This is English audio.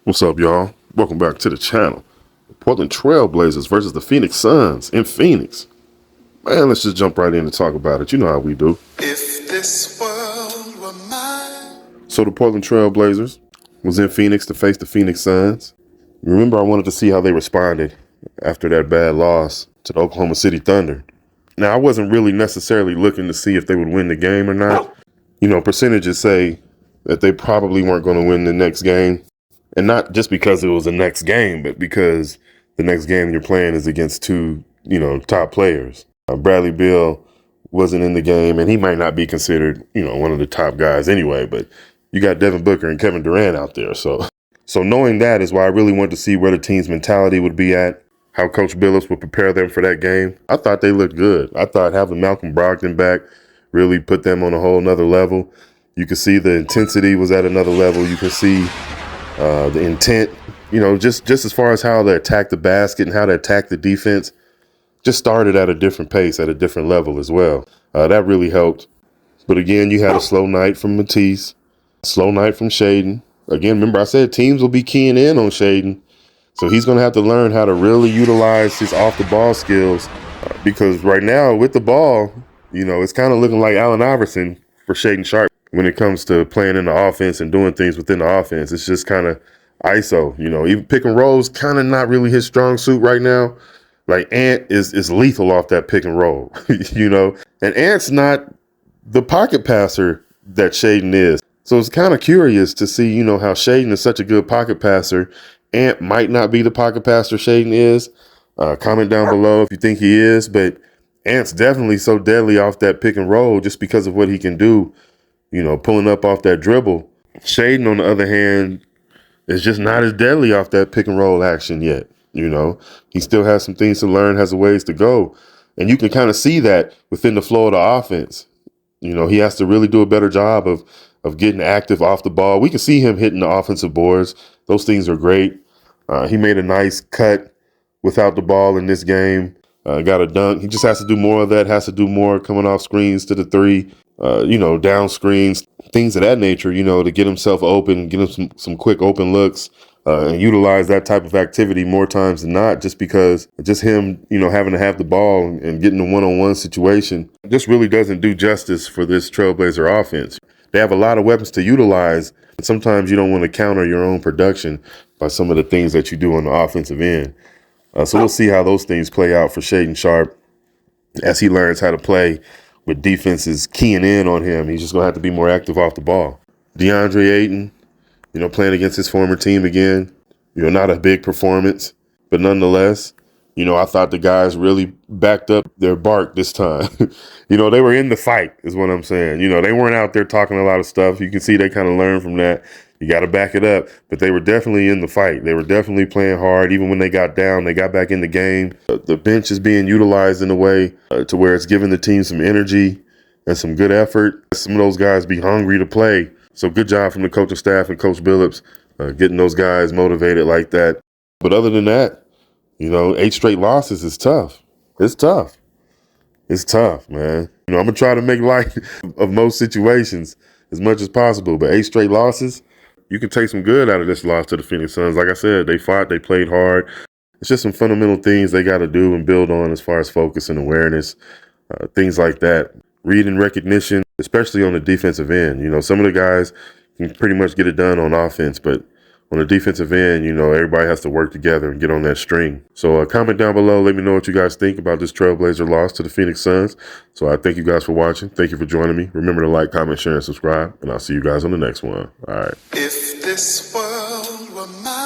What's up, y'all? Welcome back to the channel. Portland Trail Blazers versus the Phoenix Suns in Phoenix. Man, let's just jump right in and talk about it. You know how we do. If this world were mine. So the Portland Trail Blazers was in Phoenix to face the Phoenix Suns. Remember, I wanted to see how they responded after that bad loss to the Oklahoma City Thunder. Now, I wasn't really necessarily looking to see if they would win the game or not. You know, percentages say that they probably weren't going to win the next game. And not just because it was the next game, but because the next game you're playing is against two, top players. Bradley Beal wasn't in the game, and he might not be considered, one of the top guys anyway. But you got Devin Booker and Kevin Durant out there. So knowing that is why I really wanted to see where the team's mentality would be at, how Coach Billups would prepare them for that game. I thought they looked good. I thought having Malcolm Brogdon back really put them on a whole nother level. You could see the intensity was at another level. You could see the intent, just as far as how they attack the basket and how they attack the defense, just started at a different pace, at a different level as well. That really helped. But again, you had a slow night from Matisse, a slow night from Shaedon. Again, remember I said teams will be keying in on Shaedon. So he's going to have to learn how to really utilize his off-the-ball skills because right now with the ball, it's kind of looking like Allen Iverson for Shaedon Sharpe. When it comes to playing in the offense and doing things within the offense, it's just kind of ISO, even pick and roll is kind of not really his strong suit right now. Like Ant is lethal off that pick and roll, and Ant's not the pocket passer that Shaedon is. So it's kind of curious to see, how Shaedon is such a good pocket passer. Ant might not be the pocket passer Shaedon is. Comment down below if you think he is, but Ant's definitely so deadly off that pick and roll just because of what he can do. Pulling up off that dribble. Shaedon, on the other hand, is just not as deadly off that pick and roll action yet. He still has some things to learn, has a ways to go. And you can kind of see that within the flow of the offense. He has to really do a better job of getting active off the ball. We can see him hitting the offensive boards. Those things are great. He made a nice cut without the ball in this game. Got a dunk. He just has to do more of that, has to do more coming off screens to the three. Down screens, things of that nature, to get himself open, get him some quick open looks, and utilize that type of activity more times than not, just because just him, having to have the ball and getting a one-on-one situation just really doesn't do justice for this Trailblazer offense. They have a lot of weapons to utilize, and sometimes you don't want to counter your own production by some of the things that you do on the offensive end. So we'll see how those things play out for Shaedon Sharpe as he learns how to play with defenses keying in on him. He's just going to have to be more active off the ball. DeAndre Ayton, playing against his former team again, not a big performance, but nonetheless, I thought the guys really backed up their bark this time. They were in the fight is what I'm saying. They weren't out there talking a lot of stuff. You can see they kind of learned from that. You got to back it up. But they were definitely in the fight. They were definitely playing hard. Even when they got down, they got back in the game. The bench is being utilized in a way to where it's giving the team some energy and some good effort. Some of those guys be hungry to play. So good job from the coaching staff and Coach Billups getting those guys motivated like that. But other than that, 8 straight losses is tough. It's tough. It's tough, man. I'm going to try to make light of most situations as much as possible. But 8 straight losses, you can take some good out of this loss to the Phoenix Suns. Like I said, they fought, they played hard. It's just some fundamental things they got to do and build on as far as focus and awareness, things like that. Reading recognition, especially on the defensive end. Some of the guys can pretty much get it done on offense, but on the defensive end, everybody has to work together and get on that string. So comment down below. Let me know what you guys think about this Trailblazer loss to the Phoenix Suns. So I thank you guys for watching. Thank you for joining me. Remember to like, comment, share, and subscribe. And I'll see you guys on the next one. All right. If this world were mine.